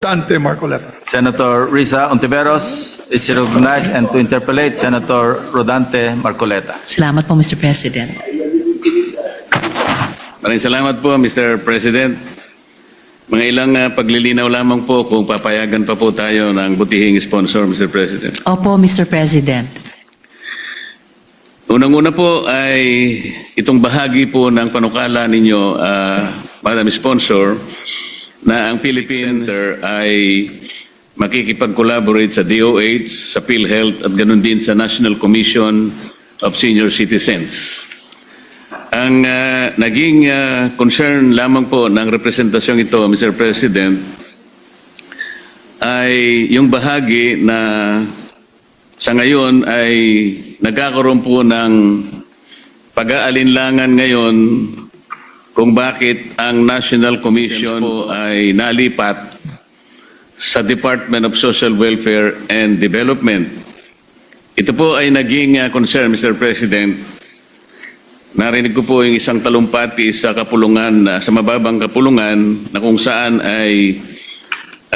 Dante Marcoleta. Senator Risa Ontiveros is recognized and to interpolate Senator Rodante Marcoleta. Salamat po, Mr. President. Maraming salamat po, Mr. President. Mga ilang paglilinaw lamang po kung papayagan pa po tayo ng butihing sponsor, Mr. President. Opo, Mr. President. Unang-una po ay itong bahagi po ng panukala ninyo, Madam Sponsor, na ang Philippine Center ay makikipag-collaborate sa DOH, sa PhilHealth at ganun din sa National Commission of Senior Citizens. Ang naging concern lamang po ng representasyong ito, Mr. President, ay yung bahagi na sa ngayon ay nagkakaroon po ng pag-aalinlangan ngayon kung bakit ang National Commission po ay nalipat sa Department of Social Welfare and Development. Ito po ay naging concern, Mr. President. Narinig ko po yung isang talumpati sa kapulungan, sa mababang kapulungan, na kung saan ay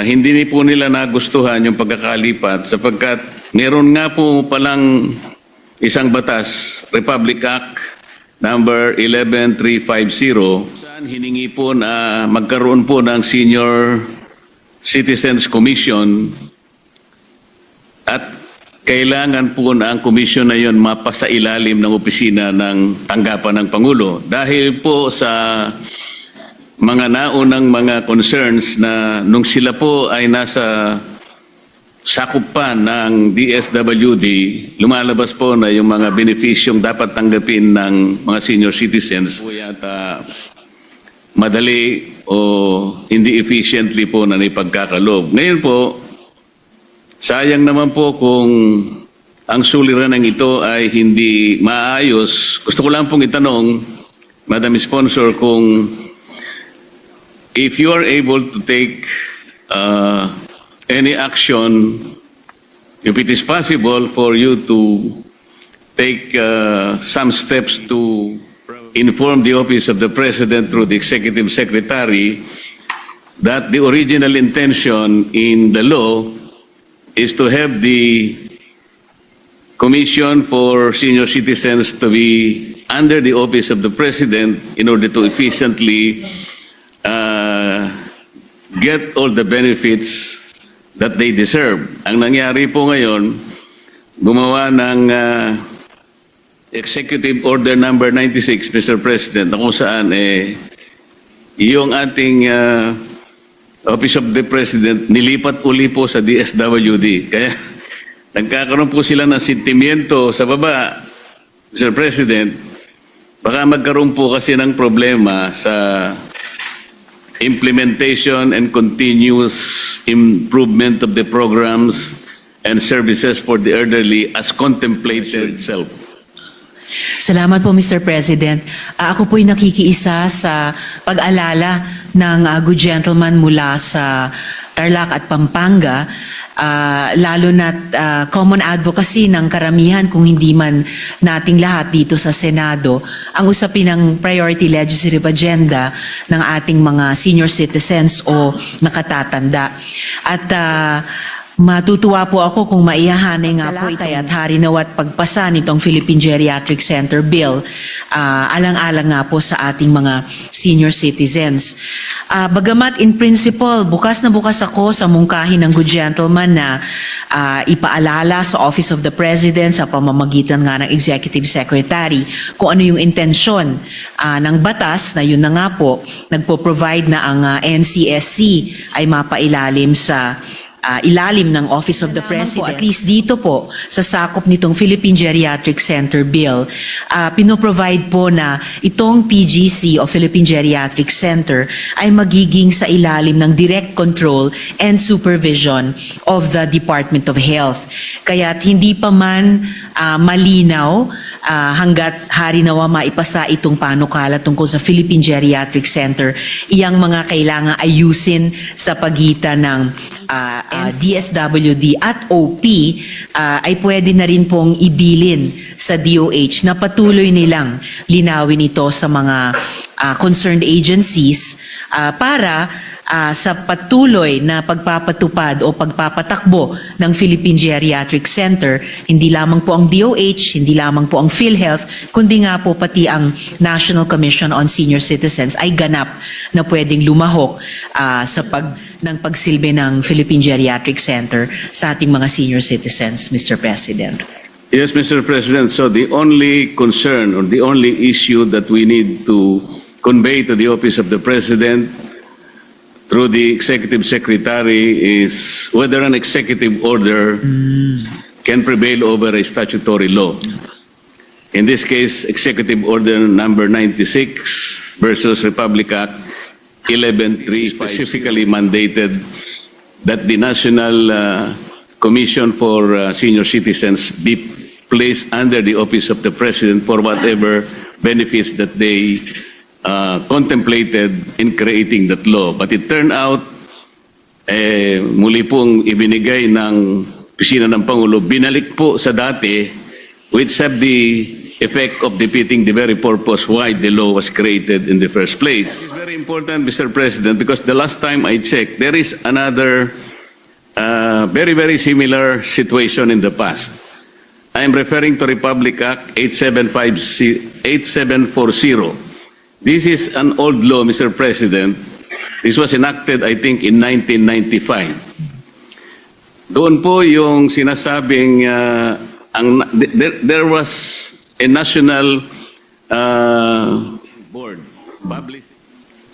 hindi po nila nagustuhan yung pagkakalipat sapagkat meron nga po palang isang batas, Republic Act number 11350, saan hiningi po na magkaroon po ng Senior Citizens Commission at kailangan po na ang komisyon na yon mapasa ilalim ng opisina ng tanggapan ng Pangulo. Dahil po sa mga naunang mga concerns na nung sila po ay nasa sakop pa ng DSWD, lumalabas po na yung mga benepisyong dapat tanggapin ng mga senior citizens po yata madali o hindi efficiently po na ipagkakalob. Ngayon po, sayang naman po kung ang suliranan ito ay hindi maayos. Gusto ko lang pong itanong, Madam Sponsor, kung if you are able to take any action, if it is possible for you to take some steps to inform the Office of the President through the Executive Secretary that the original intention in the law is to have the Commission for Senior Citizens to be under the Office of the President in order to efficiently get all the benefits that they deserve. Ang nangyari po ngayon, gumawa ng Executive Order number 96, Mr. President, na kung saan yung ating Office of the President nilipat uli po sa DSWD. Kaya nagkakaroon po sila ng sentimiento sa baba, Mr. President. Baka magkaroon po kasi ng problema sa implementation and continuous improvement of the programs and services for the elderly as contemplated itself. Salamat po, Mr. President. Ako po'y nakikiisa sa pag-alala ng good gentleman mula sa Tarlac at Pampanga, lalo na common advocacy ng karamihan kung hindi man nating lahat dito sa Senado, ang usapin ng priority legislative agenda ng ating mga senior citizens o nakatatanda. At matutuwa po ako kung maihahanay nga po kaya't harinawat pagpasa nitong Philippine Geriatric Center Bill, alang-alang nga po sa ating mga senior citizens. Bagamat in principle, bukas na bukas ako sa mungkahin ng good gentleman na ipaalala sa Office of the President sa pamamagitan nga ng Executive Secretary kung ano yung intensyon ng batas na yun na nga po, nagpo-provide na ang NCSC ay mapailalim sa ilalim ng Office of the President. At least dito po, sa sakop nitong Philippine Geriatric Center Bill, pinoprovide po na itong PGC o Philippine Geriatric Center ay magiging sa ilalim ng direct control and supervision of the Department of Health. Kaya't hindi pa man malinaw hanggat harinawa maipasa itong panukala tungkol sa Philippine Geriatric Center, iyang mga kailangan ayusin sa pagitan ng DSWD at OP ay pwede na rin pong ibilin sa DOH na patuloy nilang linawin ito sa mga concerned agencies para sa patuloy na pagpapatupad o pagpapatakbo ng Philippine Geriatric Center, hindi lamang po ang DOH, hindi lamang po ang PhilHealth, kundi nga po pati ang National Commission on Senior Citizens ay ganap na pwedeng lumahok ng pagsilbi ng Philippine Geriatric Center sa ating mga senior citizens, Mr. President. Yes, Mr. President. So the only concern or the only issue that we need to convey to the Office of the President through the Executive Secretary is whether an executive order can prevail over a statutory law. In this case, Executive Order number 96 versus Republic Act 11.3 specifically mandated that the National Commission for Senior Citizens be placed under the Office of the President for whatever benefits that they contemplated in creating that law. But it turned out, muli pong ibinigay ng Opisina ng Pangulo, binalik po sa dati, which have the effect of defeating the very purpose why the law was created in the first place. It's very important, Mr. President, because the last time I checked, there is another very, very similar situation in the past. I am referring to Republic Act 8740. This is an old law, Mr. President. This was enacted, I think, in 1995. Doon po yung sinasabing there was a national board published.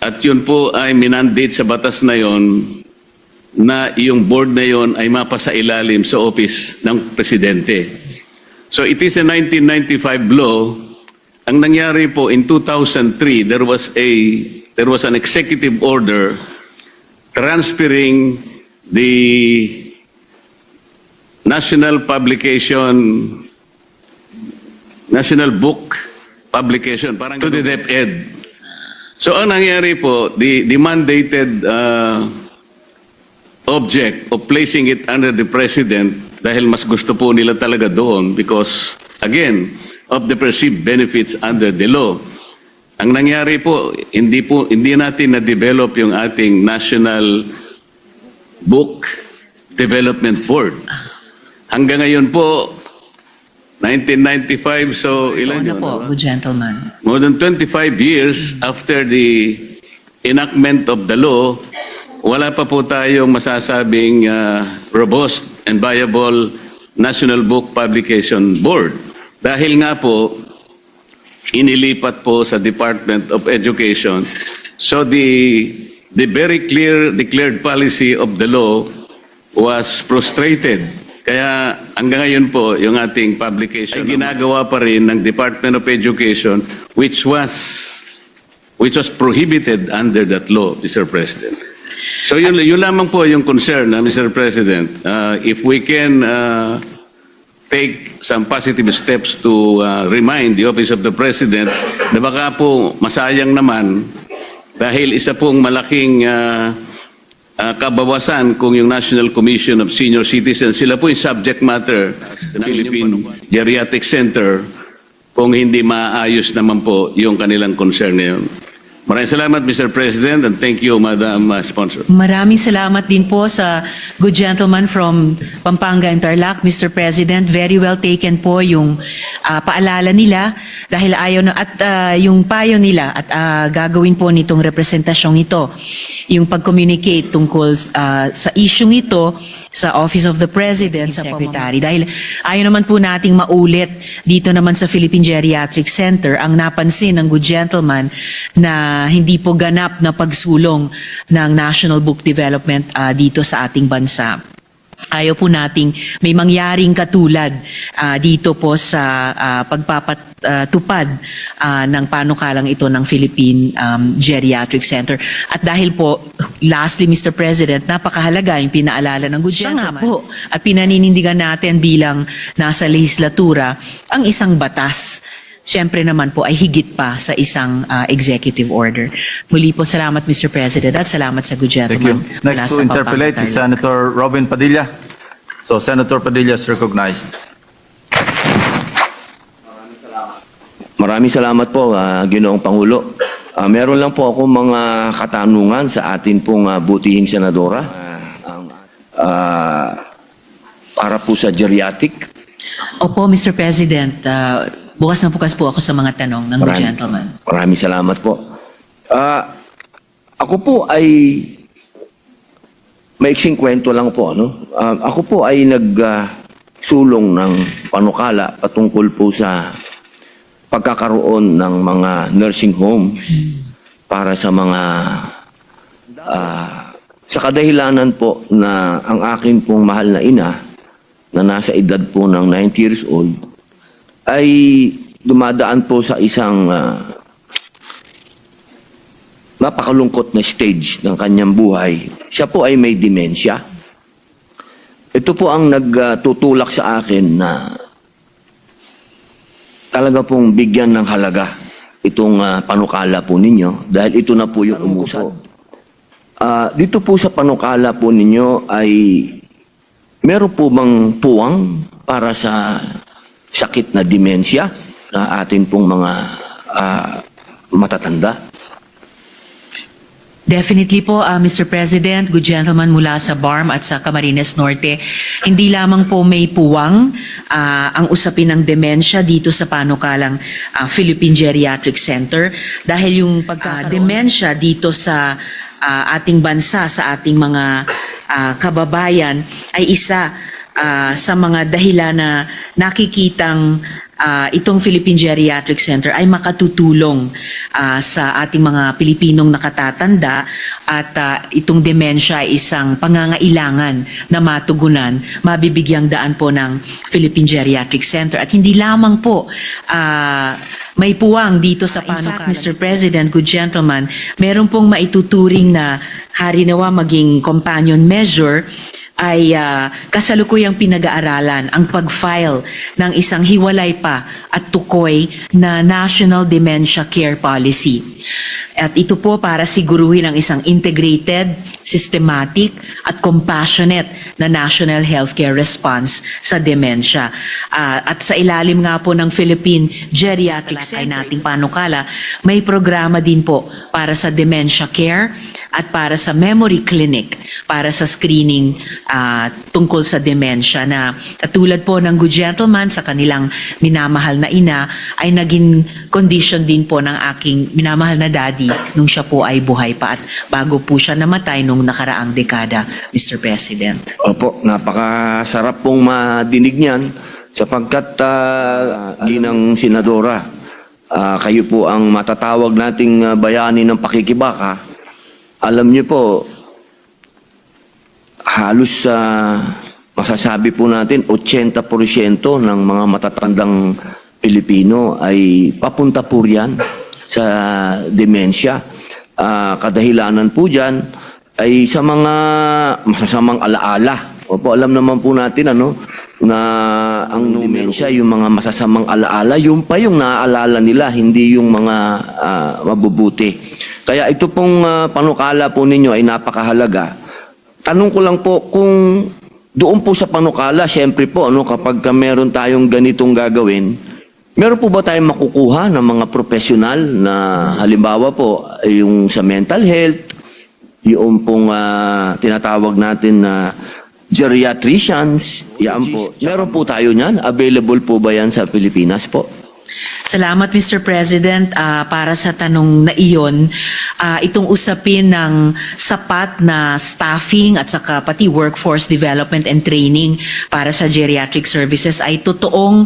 At yun po ay minandate sa batas na yon na yung board na yon ay mapasailalim sa office ng presidente. So it is a 1995 law. Ang nangyari po in 2003, there was an executive order transferring the national book publication parang to the DepEd. So ang nangyari po, the mandated object of placing it under the president dahil mas gusto po nila talaga doon because again of the perceived benefits under the law. Ang nangyari po, hindi natin na-develop yung ating National Book Development Board. Hanggang ngayon po, 1995, so ilan yun? Po, good gentleman. More than 25 years after the enactment of the law, wala pa po tayong masasabing robust and viable National Book Publication Board. Dahil nga po, inilipat po sa Department of Education. So the very clear declared policy of the law was frustrated. Kaya hanggang ngayon po, yung ating publication ay ginagawa pa rin ng Department of Education which was prohibited under that law, Mr. President. So yun lamang po yung concern, Mr. President. If we can take some positive steps to remind the Office of the President na baka po masayang naman dahil isa pong malaking kabawasan kung yung National Commission of Senior Citizens, sila po yung subject matter ng Philippine Geriatric Center kung hindi maayos naman po yung kanilang concern na yun. Maraming salamat, Mr. President, and thank you, Madam Sponsor. Maraming salamat din po sa good gentleman from Pampanga and Tarlac, Mr. President. Very well taken po yung paalala nila dahil ayaw na at yung payo nila at gagawin po nitong representasyong ito, yung pag-communicate tungkol sa isyung ito sa Office of the President, sa Secretary. Dahil ayaw naman po nating maulit dito naman sa Philippine Geriatric Center ang napansin ng good gentleman na hindi po ganap na pagsulong ng National Book Development dito sa ating bansa. Ayaw po nating may mangyaring katulad dito po sa pagpapatupad ng panukalang ito ng Philippine Geriatric Center. At dahil po, lastly, Mr. President, napakahalaga yung pinaalala ng good gentleman. Siya nga po, at pinaninindigan natin bilang nasa legislatura ang isang batas. Siyempre naman po ay higit pa sa isang executive order. Muli po salamat, Mr. President, at salamat sa good Thank you. gentleman. Next to interpellate is Senator Robin Padilla. So Senator Padilla is recognized. Maraming salamat po, Ginoong Pangulo. Meron lang po ako mga katanungan sa atin pong butihing senadora. Para po sa geriatric. Opo, Mr. President, bukas na bukas po ako sa mga tanong ng gentleman. Maraming salamat po. Ako po ay maiksing kwento lang po. No? Ako po ay nagsulong ng panukala patungkol po sa pagkakaroon ng mga nursing homes para sa mga sa kadahilanan po na ang akin pong mahal na ina na nasa edad po ng 90 years old ay dumadaan po sa isang napakalungkot na stage ng kanyang buhay. Siya po ay may demensya. Ito po ang nagtutulak sa akin na talaga pong bigyan ng halaga itong panukala po ninyo dahil ito na po yung umusad. Dito po sa panukala po ninyo ay meron po bang puwang para sa sakit na demensya na atin pong mga matatanda? Definitely po, Mr. President, good gentleman mula sa BARM at sa Camarines Norte. Hindi lamang po may puwang ang usapin ng demensya dito sa panukalang Philippine Geriatric Center dahil yung pagka-demensya dito sa ating bansa, sa ating mga kababayan ay isa sa mga dahilan na nakikitang itong Philippine Geriatric Center ay makatutulong sa ating mga Pilipinong nakatatanda at itong demensya ay isang pangangailangan na matugunan, mabibigyang daan po ng Philippine Geriatric Center. At hindi lamang po may puwang dito sa panukala. Mr. President, good gentleman, meron pong maituturing na harinawa maging companion measure ay kasalukuyang pinag-aaralan ang pag-file ng isang hiwalay pa at tukoy na National Dementia Care Policy. At ito po para siguruhin ang isang integrated, systematic at compassionate na national healthcare response sa dementia. At sa ilalim nga po ng Philippine Geriatric Center ay nating panukala, may programa din po para sa dementia care at para sa memory clinic, para sa screening tungkol sa demensya na katulad po ng good gentleman sa kanilang minamahal na ina ay naging condition din po ng aking minamahal na daddy nung siya po ay buhay pa at bago po siya namatay nung nakaraang dekada, Mr. President. Opo, napakasarap pong madinig niyan sapagkat ginang senadora, kayo po ang matatawag nating bayani ng pakikibaka. Alam niyo po, halos masasabi po natin 80% ng mga matatandang Pilipino ay papunta po riyan sa demensya. Kadahilanan po dyan ay sa mga masasamang alaala. Opo, alam naman po natin na ang demensya, yung mga masasamang alaala, yung pa yung naaalala nila, hindi yung mga mabubuti. Kaya ito pong panukala po ninyo ay napakahalaga. Tanong ko lang po kung doon po sa panukala, siyempre po, kapag meron tayong ganitong gagawin, meron po ba tayong makukuha ng mga profesional na halimbawa po yung sa mental health, yung pong tinatawag natin na geriatricians, yan po. Meron po tayo niyan? Available po ba yan sa Pilipinas po? Salamat, Mr. President. Para sa tanong na iyon, itong usapin ng sapat na staffing at saka pati workforce development and training para sa geriatric services ay totoong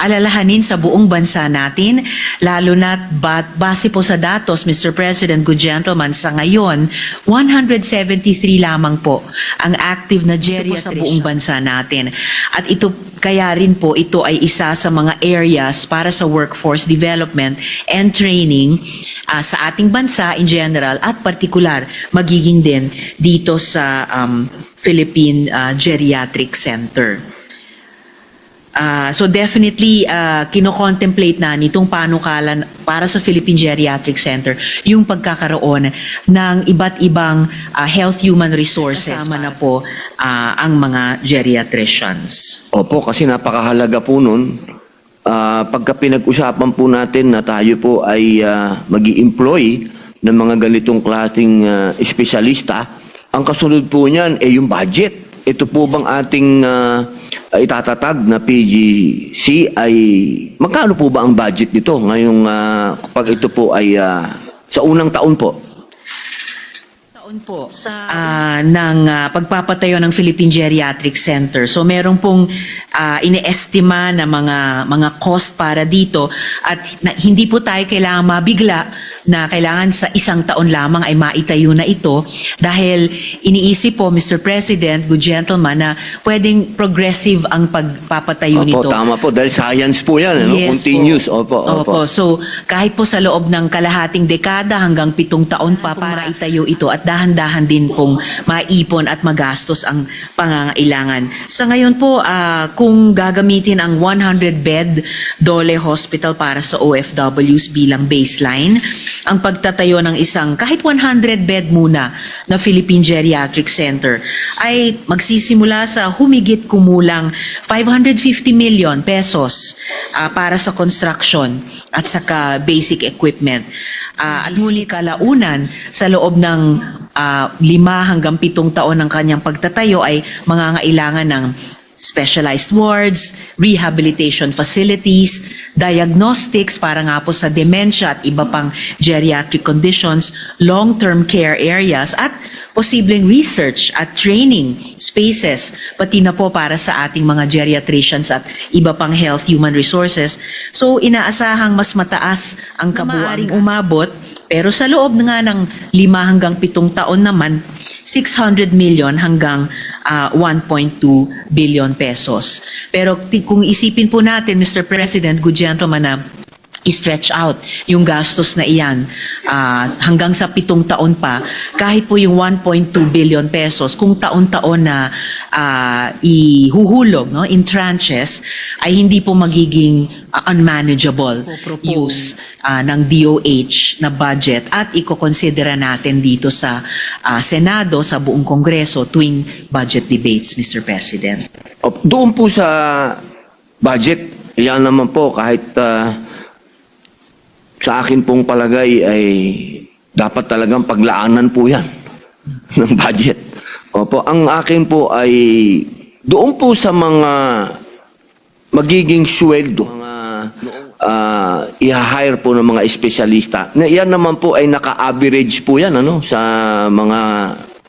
alalahanin sa buong bansa natin, lalo na't base po sa datos, Mr. President, good gentleman, sa ngayon, 173 lamang po ang active na geriatric sa buong bansa natin. At ito kaya rin po ito ay isa sa mga areas para sa workforce development and training sa ating bansa in general at partikular magiging din dito sa Philippine Geriatric Center. So definitely, kino-contemplate na nitong panukalan para sa Philippine Geriatric Center yung pagkakaroon ng iba't ibang health human resources. Kasama na po ang mga geriatricians. Opo, kasi napakahalaga po nun. pagka pinag-usapan po natin na tayo po ay mag-i-employ ng mga ganitong klaseng espesyalista, ang kasunod po niyan ay yung budget. Ito po bang ating itatatag na PGC ay magkano po ba ang budget nito ngayong kapag ito po ay sa unang taon po? Taon po ng pagpapatayo ng Philippine Geriatric Center. So meron pong ine-estima na mga cost para dito at hindi po tayo kailangan mabigla na kailangan sa isang taon lamang ay maitayo na ito dahil iniisip po, Mr. President, good gentleman, na pwedeng progressive ang pagpapatayo nito. Opo, tama po. Dahil science po yan, ano? Yes Continuous. po. Opo. So, kahit po sa loob ng kalahating dekada hanggang 7 taon pa para itayo ito at dahan-dahan din pong maipon at magastos ang pangangailangan. Sa ngayon po, kung gagamitin ang 100-bed Dole Hospital para sa OFWs bilang baseline, ang pagtatayo ng isang kahit 100-bed muna na Philippine Geriatric Center ay magsisimula sa humigit kumulang 550 million pesos para sa construction at saka basic equipment. At muli kalaunan sa loob ng 5 hanggang 7 taon ng kanyang pagtatayo ay mangangailangan ng specialized wards, rehabilitation facilities, diagnostics para nga po sa dementia at iba pang geriatric conditions, long-term care areas at posibleng research at training spaces, pati na po para sa ating mga geriatricians at iba pang health human resources. So inaasahang mas mataas ang kabuuang umabot, pero sa loob nga ng 5 hanggang 7 taon naman, 600 million hanggang 1.2 billion pesos. Pero kung isipin po natin, Mr. President, good gentleman, na i-stretch out yung gastos na iyan hanggang sa 7 taon pa, kahit po yung 1.2 billion pesos, kung taon-taon na ihuhulog in tranches, ay hindi po magiging unmanageable use ng DOH na budget at iko-considera natin dito sa Senado, sa buong Kongreso tuwing budget debates, Mr. President. Doon po sa budget, yan naman po kahit sa akin pong palagay ay dapat talagang paglaanan po yan ng budget. Opo, ang akin po ay doon po sa mga magiging sweldo, mga i-hire po ng mga espesyalista. Na yan naman po ay naka-average po yan sa mga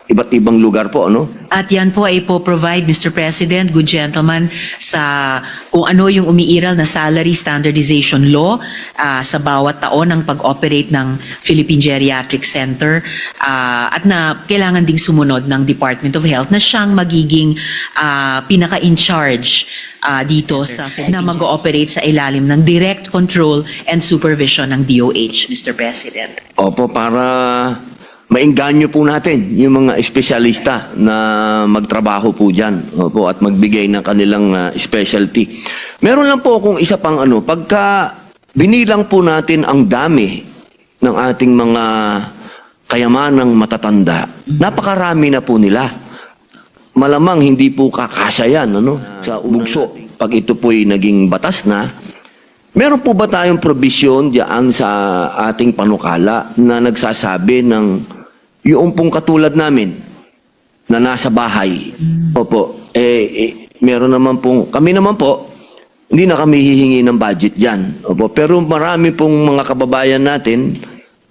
iba't ibang lugar po, At yan po ay po-provide, Mr. President, good gentleman, sa kung ano yung umiiral na salary standardization law sa bawat taon ng pag-operate ng Philippine Geriatric Center at na kailangan ding sumunod ng Department of Health na siyang magiging pinaka-in charge dito sa na mag-ooperate sa ilalim ng direct control and supervision ng DOH, Mr. President. Opo, para maingganyo po natin yung mga espesyalista na magtrabaho po dyan, opo, at magbigay ng kanilang specialty. Meron lang po akong isa pang pagka binilang po natin ang dami ng ating mga kayamanang matatanda, napakarami na po nila. Malamang hindi po kakasya yan sa bugso pag ito po'y naging batas na. Meron po ba tayong provision diyan sa ating panukala na nagsasabi ng yung pong katulad namin na nasa bahay? Opo, meron naman pong, kami naman po, hindi na kami hihingi ng budget dyan. Opo, pero marami pong mga kababayan natin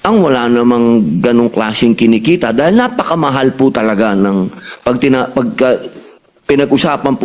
ang wala namang ganong klaseng kinikita dahil napakamahal po talaga ng pag pinag-usapan po